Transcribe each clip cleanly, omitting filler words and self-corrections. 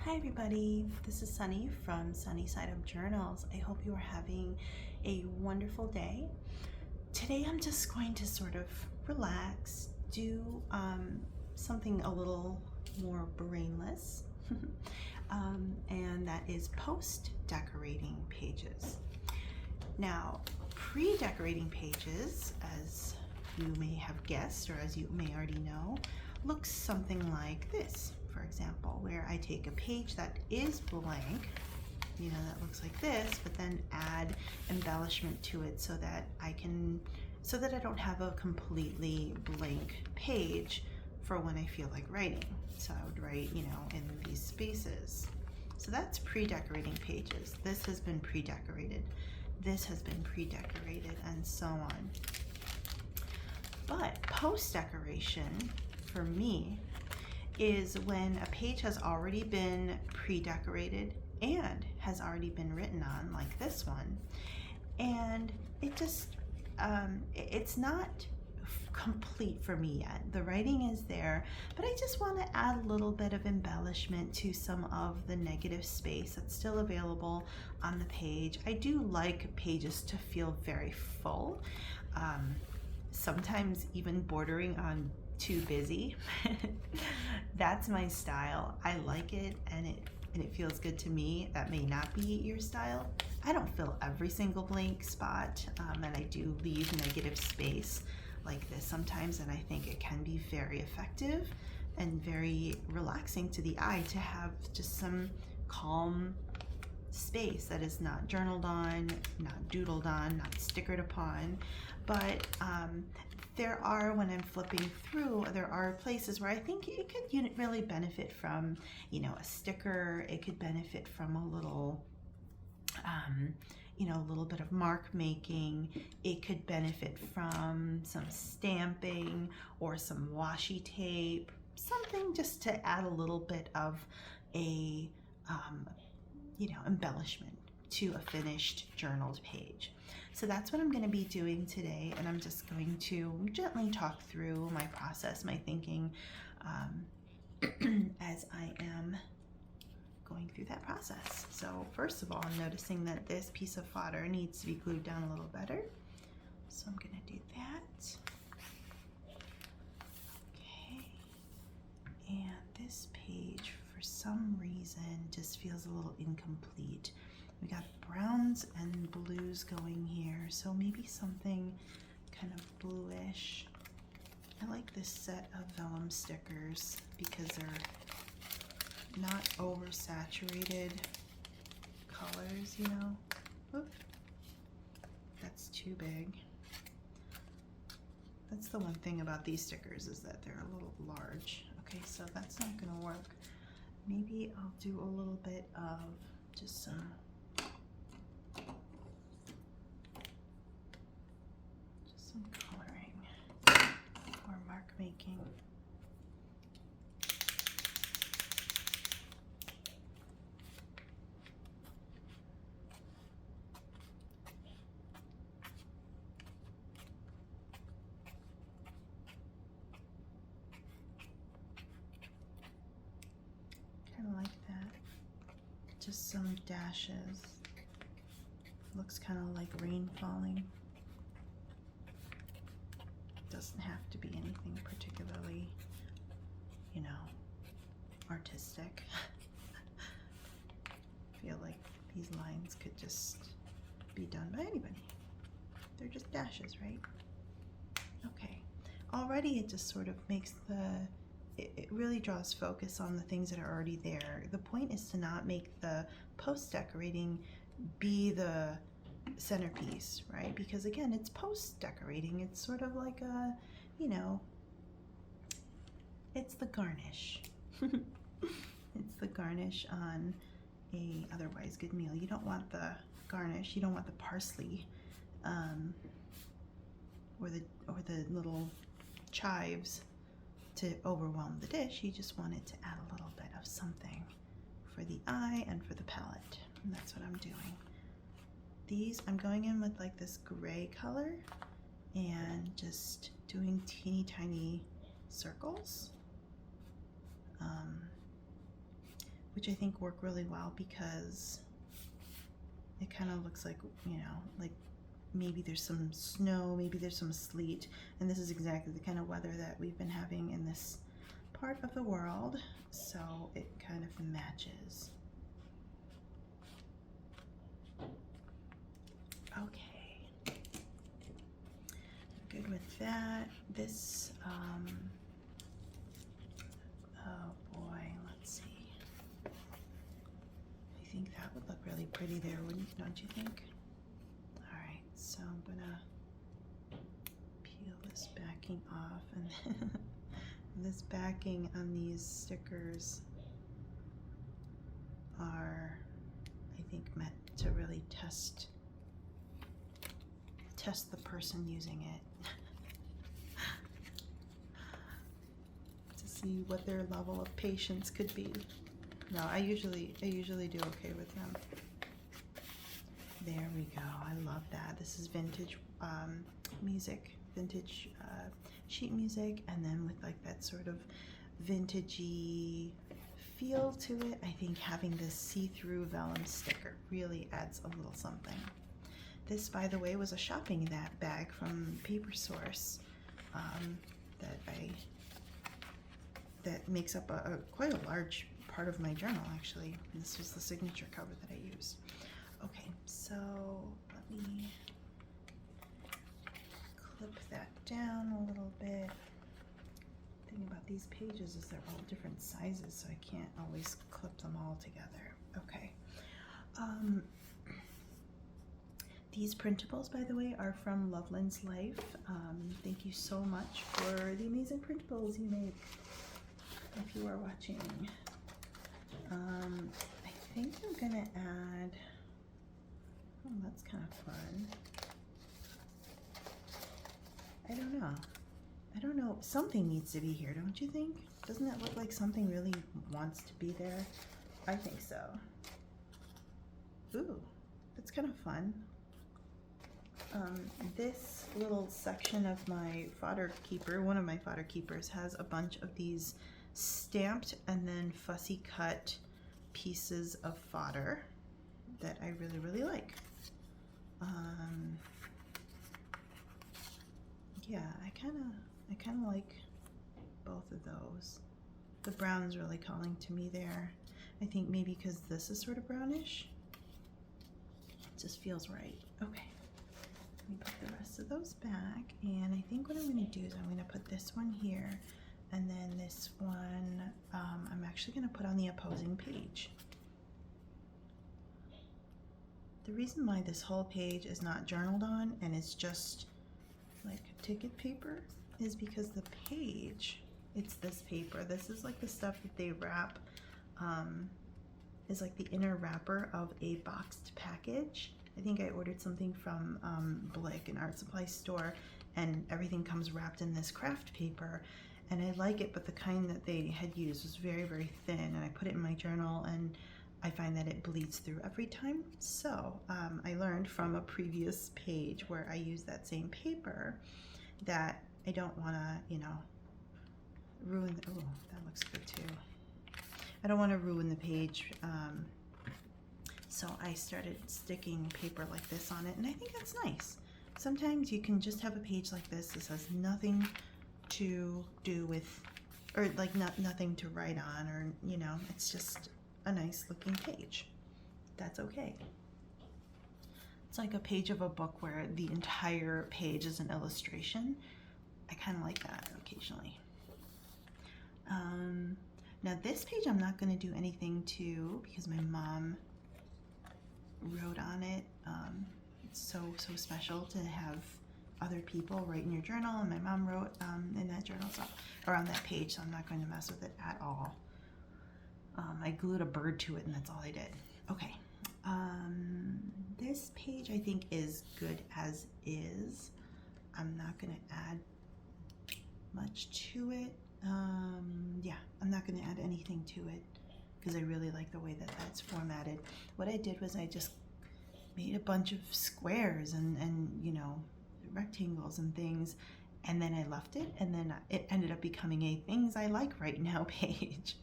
Hi everybody, this is Sunny from Sunny Side Up Journals. I hope you are having a wonderful day. Today I'm just going to sort of relax, do something a little more brainless, and that is post decorating pages. Now, pre-decorating pages, as you may have guessed or as you may already know, looks something like this. For example, where I take a page that is blank, that looks like this, but then add embellishment to it so that I don't have a completely blank page for when I feel like writing. So I would write, in these spaces. So that's pre-decorating pages. This has been pre-decorated. This has been pre-decorated, and so on. But post-decoration, for me, is when a page has already been pre-decorated and has already been written on, like this one, and it just it's not complete for me yet. The writing is there, but I just want to add a little bit of embellishment to some of the negative space that's still available on the page. I do like pages to feel very full, sometimes even bordering on too busy. That's my style. I like it, and it feels good to me. That may not be your style. I don't fill every single blank spot, and I do leave negative space like this sometimes, and I think it can be very effective and very relaxing to the eye to have just some calm space that is not journaled on, not doodled on, not stickered upon. But there are, when I'm flipping through, there are places where I think it could really benefit from, a sticker. It could benefit from a little, a little bit of mark making. It could benefit from some stamping or some washi tape, something just to add a little bit of a, embellishment to a finished journaled page. So that's what I'm going to be doing today, and I'm just going to gently talk through my process, my thinking, as I am going through that process. So first of all, I'm noticing that this piece of fodder needs to be glued down a little better. So I'm going to do that. Okay. And this page, for some reason, just feels a little incomplete. We got browns and blues going here, so maybe something kind of bluish. I like this set of vellum stickers because they're not oversaturated colors, Oop. That's too big. That's the one thing about these stickers, is that they're a little large. Okay, so that's not gonna work. Maybe I'll do a little bit of just some coloring or mark making. Kind of like that. Just some dashes. Looks kind of like rain falling. Doesn't have to be anything particularly, artistic. I feel like these lines could just be done by anybody. They're just dashes, right? Okay. Already it just sort of makes it really draws focus on the things that are already there. The point is to not make the post-decorating be the centerpiece, right? Because again, it's post-decorating. It's sort of like a, it's the garnish. It's the garnish on a otherwise good meal. You don't want the garnish, you don't want the parsley, or the little chives to overwhelm the dish. You just want it to add a little bit of something for the eye and for the palate. And that's what I'm doing. These, I'm going in with like this gray color and just doing teeny tiny circles. which I think work really well because it kind of looks like, you know, like maybe there's some snow, maybe there's some sleet, and this is exactly the kind of weather that we've been having in this part of the world, so it kind of matches. Okay, good with that. This, oh boy, let's see. I think that would look really pretty there, don't you think? All right, so I'm gonna peel this backing off, and this backing on these stickers are, I think, meant to really test the person using it to see what their level of patience could be. No, I usually do okay with them. There we go. I love that. This is vintage music, vintage sheet music, and then with like that sort of vintagey feel to it. I think having this see-through vellum sticker really adds a little something. This, by the way, was a shopping bag from Paper Source that makes up quite a large part of my journal, actually. And this was the signature cover that I used. Okay, so let me clip that down a little bit. The thing about these pages is they're all different sizes, so I can't always clip them all together. Okay. These printables, by the way, are from Loveland's Life. Thank you so much for the amazing printables you make, if you are watching. I think I'm gonna add, oh, that's kind of fun. I don't know, something needs to be here, don't you think? Doesn't it look like something really wants to be there? I think so. Ooh, that's kind of fun. This little section of my fodder keeper, one of my fodder keepers, has a bunch of these stamped and then fussy cut pieces of fodder that I really, really like. Yeah, I kind of like both of those. The brown's really calling to me there. I think maybe because this is sort of brownish. It just feels right. Okay. Let me put the rest of those back, and I think what I'm going to do is I'm going to put this one here, and then this one I'm actually going to put on the opposing page. The reason why this whole page is not journaled on and it's just like ticket paper is because the page, it's this paper. This is like the stuff that they wrap, is like the inner wrapper of a boxed package. I think I ordered something from Blick, an art supply store, and everything comes wrapped in this craft paper, and I like it, but the kind that they had used was very, very thin, and I put it in my journal, and I find that it bleeds through every time. So I learned from a previous page where I used that same paper that I don't want to, you know, ruin the, oh, that looks good too. I don't want to ruin the page. So I started sticking paper like this on it, and I think that's nice. Sometimes you can just have a page like this that has nothing to do with, or like nothing to write on, or, you know, it's just a nice looking page. That's okay. It's like a page of a book where the entire page is an illustration. I kind of like that occasionally. Now this page I'm not going to do anything to because my mom wrote on it. It's so special to have other people write in your journal, and my mom wrote in that journal, so around that page, so I'm not going to mess with it at all. I glued a bird to it, and that's all I did. Okay, this page I think is good as is. I'm not going to add much to it. Yeah, I'm not going to add anything to it because I really like the way that that's formatted. What I did was I just made a bunch of squares and you know, rectangles and things, and then I left it, and then it ended up becoming a things I like right now page.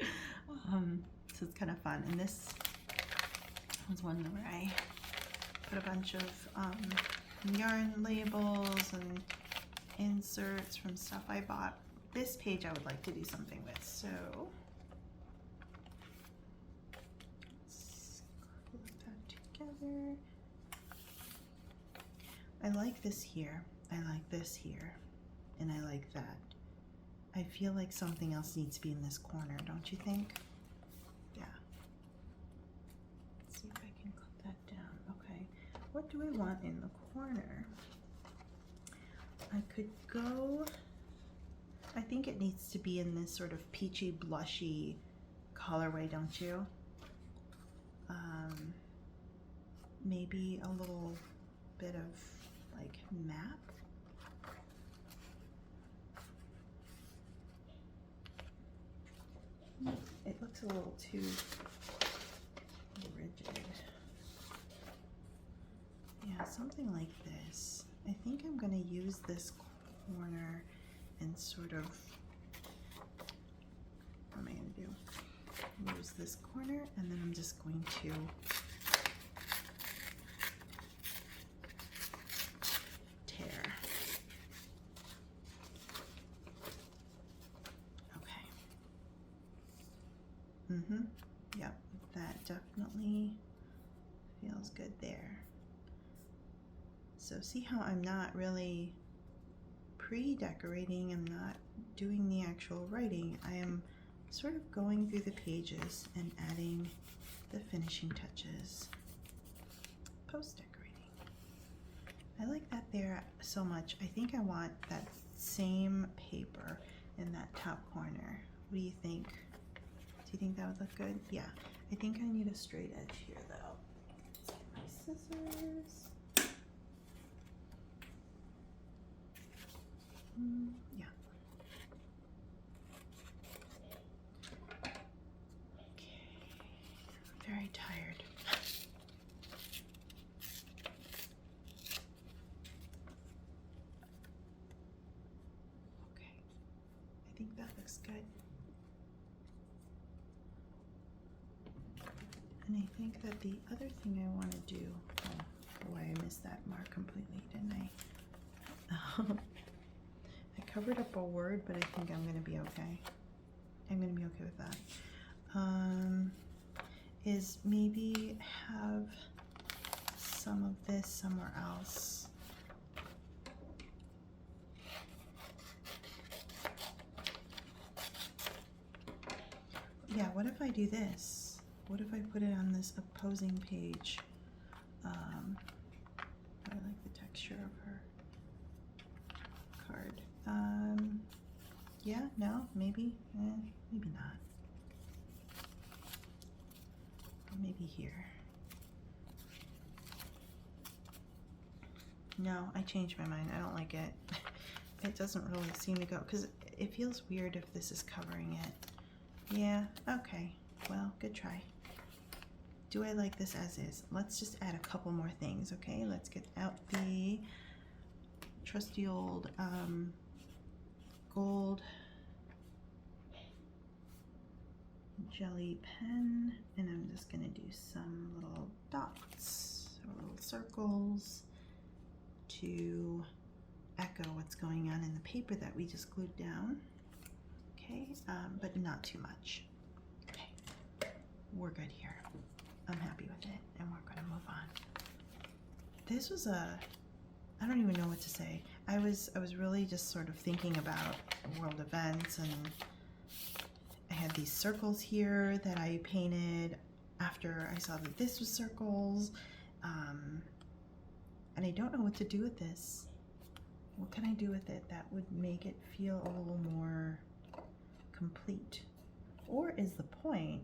So it's kind of fun. And this was one where I put a bunch of yarn labels and inserts from stuff I bought. This page I would like to do something with, so let's put that together. I like this here, I like this here, and I like that. I feel like something else needs to be in this corner, don't you think? Yeah. Let's see if I can clip that down. Okay, what do I want in the corner? I could go, I think it needs to be in this sort of peachy blushy colorway, don't you? Maybe a little bit of like map. It looks a little too rigid. Yeah, something like this. I think I'm going to use this corner and sort of, what am I going to do? Use this corner, and then I'm just going to tear. Okay. Yep, that definitely feels good there. So see how I'm not really pre-decorating, I'm not doing the actual writing, I am sort of going through the pages and adding the finishing touches, post-decorating. I like that there so much. I think I want that same paper in that top corner. What do you think? Do you think that would look good? Yeah, I think I need a straight edge here though. Let's get my scissors. Yeah. Okay. I'm very tired. Okay. I think that looks good. And I think that the other thing I want to do, oh boy, I missed that mark completely, didn't I? I covered up a word, but I think I'm going to be okay. I'm going to be okay with that. Is maybe have some of this somewhere else. Yeah, what if I do this? What if I put it on this opposing page? I like the texture of her card. Yeah, no, maybe, maybe not. Or maybe here. No, I changed my mind. I don't like it. It doesn't really seem to go, because it feels weird if this is covering it. Yeah, okay. Well, good try. Do I like this as is? Let's just add a couple more things, okay? Let's get out the trusty old gold jelly pen, and I'm just gonna do some little dots or little circles to echo what's going on in the paper that we just glued down. Okay, but not too much. Okay, we're good here. I'm happy with it, and we're gonna move on. This was I don't even know what to say. I was really just sort of thinking about world events, and I had these circles here that I painted after I saw that this was circles, and I don't know what to do with this. What can I do with it that would make it feel a little more complete? Or is the point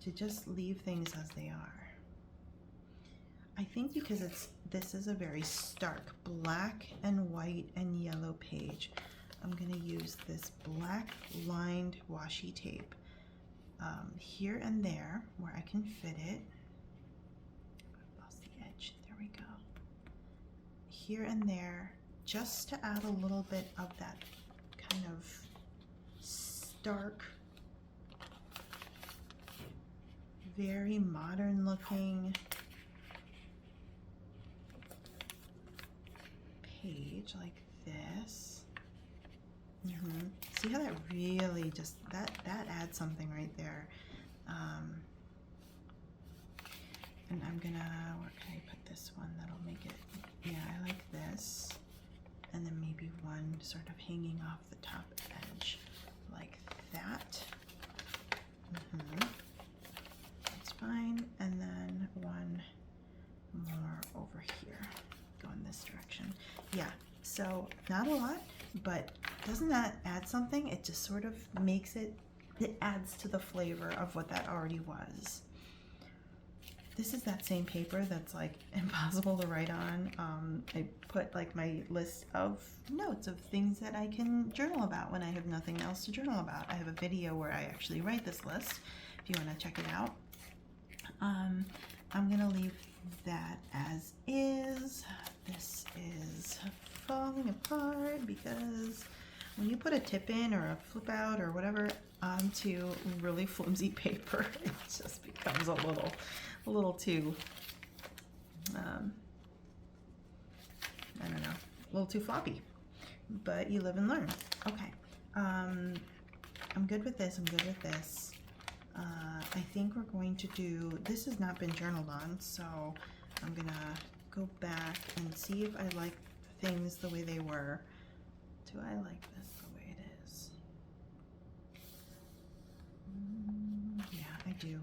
to just leave things as they are? I think because this is a very stark black and white and yellow page, I'm going to use this black lined washi tape here and there where I can fit it. I lost the edge. There we go. Here and there, just to add a little bit of that kind of stark very modern looking page like this. See how that really just, that adds something right there. And I'm gonna, where can I put this one that'll make it, yeah, I like this. And then maybe one sort of hanging off the top edge like that. That's fine. And then one more over here, go in this direction. Yeah, so not a lot, but doesn't that add something? It just sort of makes it, it adds to the flavor of what that already was. This is that same paper that's like impossible to write on. I put like my list of notes of things that I can journal about when I have nothing else to journal about. I have a video where I actually write this list if you want to check it out. I'm gonna leave that as is. This is falling apart because when you put a tip in or a flip out or whatever onto really flimsy paper, it just becomes a little too, I don't know, a little too floppy, but you live and learn. Okay, I'm good with this, I'm good with this. I think we're going to do, this has not been journaled on, so I'm gonna go back and see if I like things the way they were. Do I like this the way it is? Yeah, I do.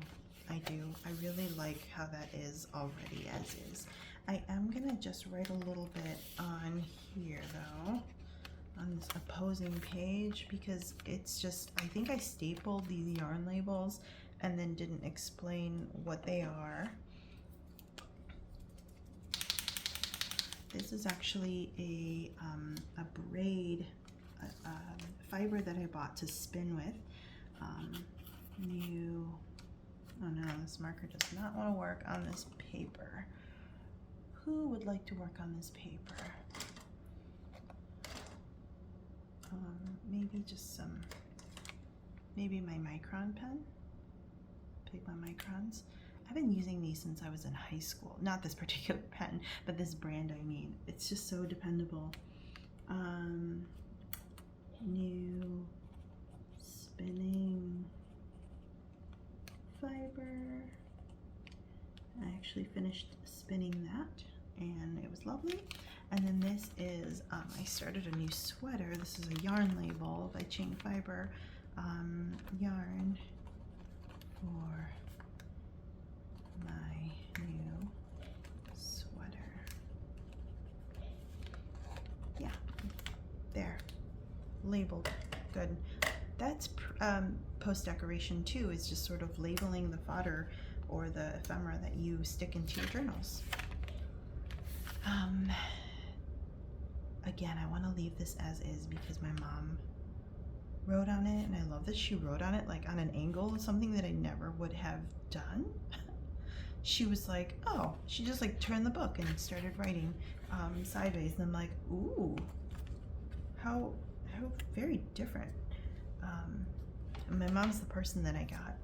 I do. I really like how that is already as is. I am gonna just write a little bit on here though, on this opposing page, because it's just, I think I stapled these yarn labels and then didn't explain what they are. This is actually a braid fiber that I bought to spin with. Oh no, this marker does not want to work on this paper. Who would like to work on this paper? Maybe just some, maybe my micron pen, Pigma microns. I've been using these since I was in high school. Not this particular pen, but this brand, I mean. It's just so dependable. New spinning fiber. I actually finished spinning that and it was lovely. And then this is, I started a new sweater. This is a yarn label by Chain Fiber. Yarn for my new sweater. Yeah, there, labeled, good. That's post decoration too, is just sort of labeling the fodder or the ephemera that you stick into your journals. Again, I want to leave this as is because my mom wrote on it, and I love that she wrote on it like on an angle, something that I never would have done. She was like, oh, she just like turned the book and started writing sideways, and I'm like, ooh, how very different. My mom's the person that I got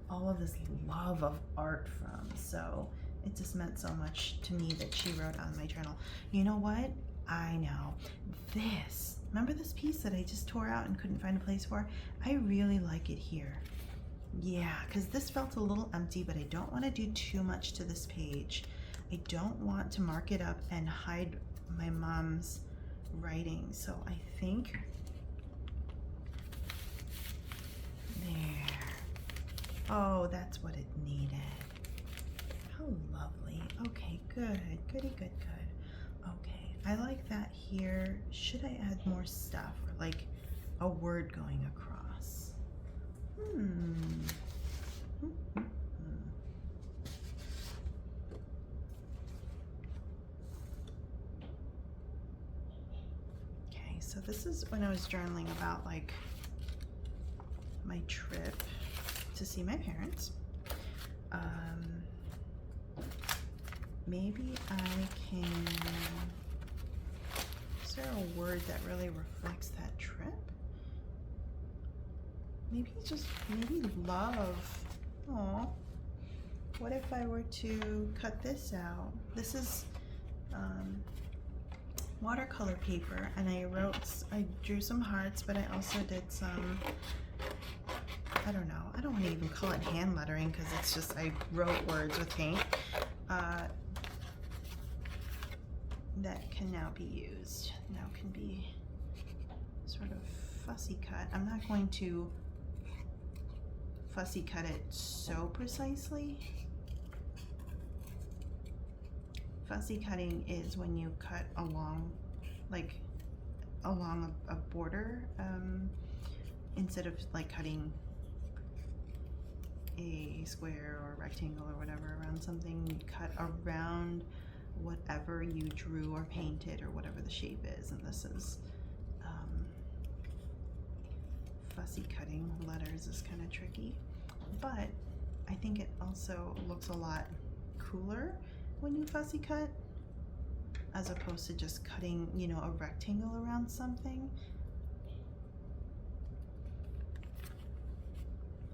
all of this love of art from, so it just meant so much to me that she wrote on my journal. You know what? I know. This, remember this piece that I just tore out and couldn't find a place for? I really like it here. Yeah, because this felt a little empty, but I don't want to do too much to this page. I don't want to mark it up and hide my mom's writing, so I think there. Oh, that's what it needed. How lovely. Okay, good. Goody, good, good. Okay, I like that here. Should I add more stuff or like a word going across? Okay, so this is when I was journaling about like my trip to see my parents. Maybe I can, is there a word that really reflects that trip? Maybe just, maybe love. Aw. what if I were to cut this out? This is watercolor paper, and I drew some hearts, but I also did some, I don't know, I don't want to even call it hand lettering because it's just, I wrote words with paint that can now be used, now can be sort of fussy cut. I'm not going to fussy cut it so precisely. Fussy cutting is when you cut along, like along a border, instead of like cutting a square or a rectangle or whatever around something. You cut around whatever you drew or painted or whatever the shape is, and this is fussy cutting letters is kind of tricky, but I think it also looks a lot cooler when you fussy cut as opposed to just cutting, you know, a rectangle around something.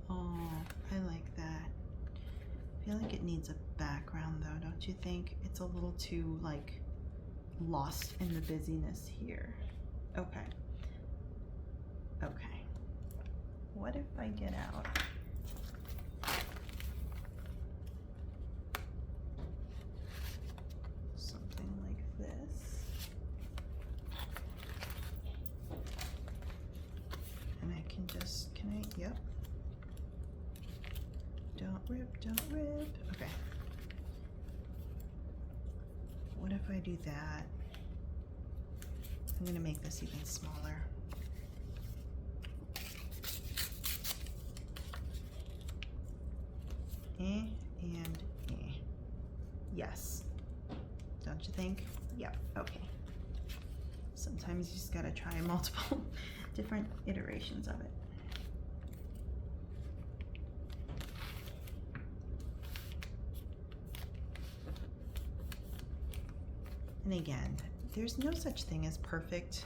Oh, I like that. I feel like it needs a background though, don't you think? It's a little too like lost in the busyness here. Okay. Okay. What if I get out something like this? And I can just, yep. Don't rip, don't rip. Okay. What if I do that? I'm gonna make this even smaller. And yes. Don't you think? Yep, okay. Sometimes you just gotta try multiple different iterations of it. And again, there's no such thing as perfect.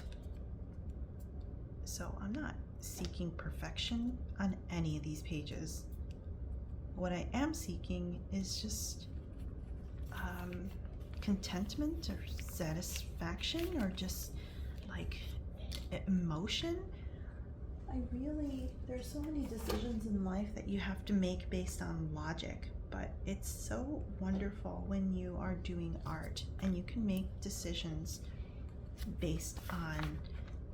So I'm not seeking perfection on any of these pages. What I am seeking is just contentment or satisfaction or just like emotion. There's so many decisions in life that you have to make based on logic, but it's so wonderful when you are doing art and you can make decisions based on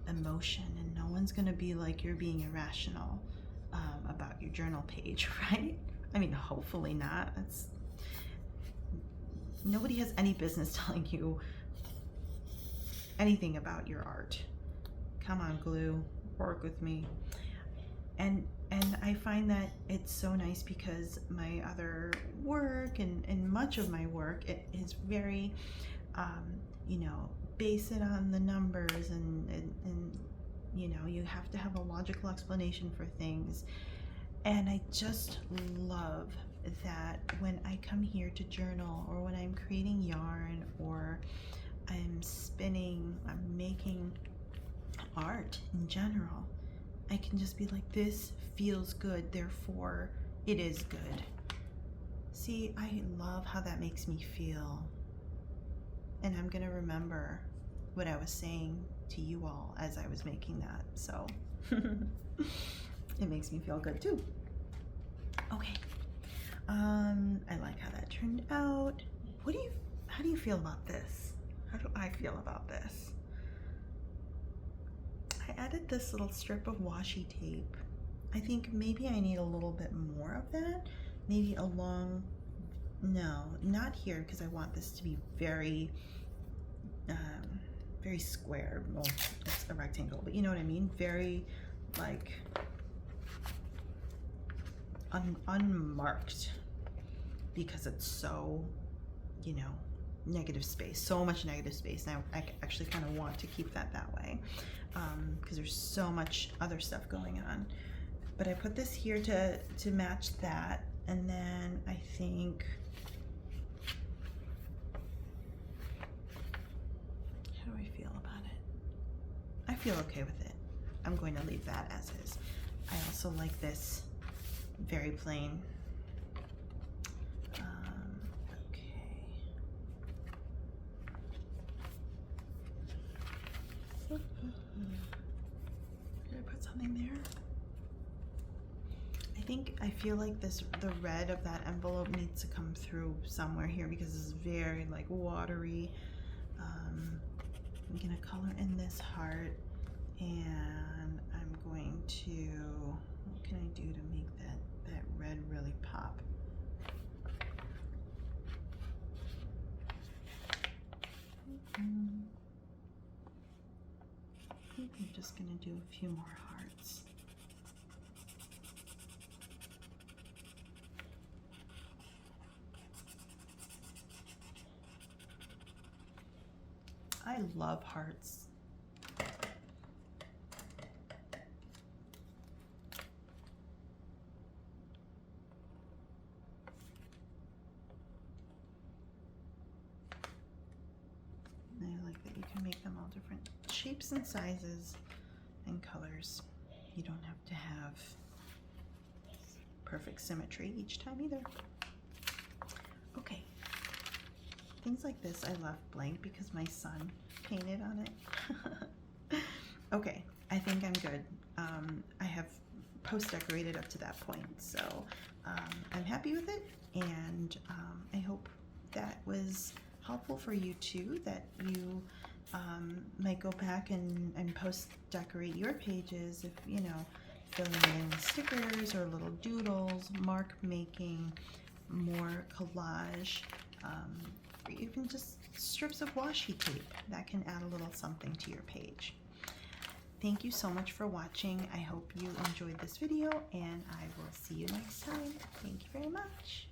emotion, and no one's gonna be like you're being irrational about your journal page, right? I mean, hopefully not. Nobody has any business telling you anything about your art. Come on, glue, work with me. And I find that it's so nice because my other work and much of my work, it is very, you know, base it on the numbers and you know, you have to have a logical explanation for things. And I just love that when I come here to journal, or when I'm creating yarn, or I'm spinning, I'm making art in general, I can just be like, this feels good, therefore it is good. See, I love how that makes me feel. And I'm gonna remember what I was saying to you all as I was making that. So it makes me feel good too. Okay. I like how that turned out. How do you feel about this? How do I feel about this? I added this little strip of washi tape. I think maybe I need a little bit more of that. Maybe along, no, not here, because I want this to be very, very square. Well, it's a rectangle, but you know what I mean? Very, like, unmarked, because it's so, you know, negative space, so much negative space. And I actually kind of want to keep that way, because there's so much other stuff going on. But I put this here to match that, and then I think, how do I feel about it? I feel okay with it. I'm going to leave that as is. I also like this very plain feel like the red of that envelope needs to come through somewhere here because it's very like watery. I'm gonna color in this heart, and I'm going to, what can I do to make that red really pop? I think I'm just gonna do a few more hearts. I love hearts. And I like that you can make them all different shapes and sizes and colors. You don't have to have perfect symmetry each time either. Okay. Things like this I left blank because my son painted on it. Okay, I think I'm good. I have post-decorated up to that point, so I'm happy with it, and I hope that was helpful for you too, that you might go back and post-decorate your pages, if you know, filling in with stickers or little doodles, mark making, more collage, or even just strips of washi tape that can add a little something to your page. Thank you so much for watching. I hope you enjoyed this video, and I will see you next time. Thank you very much.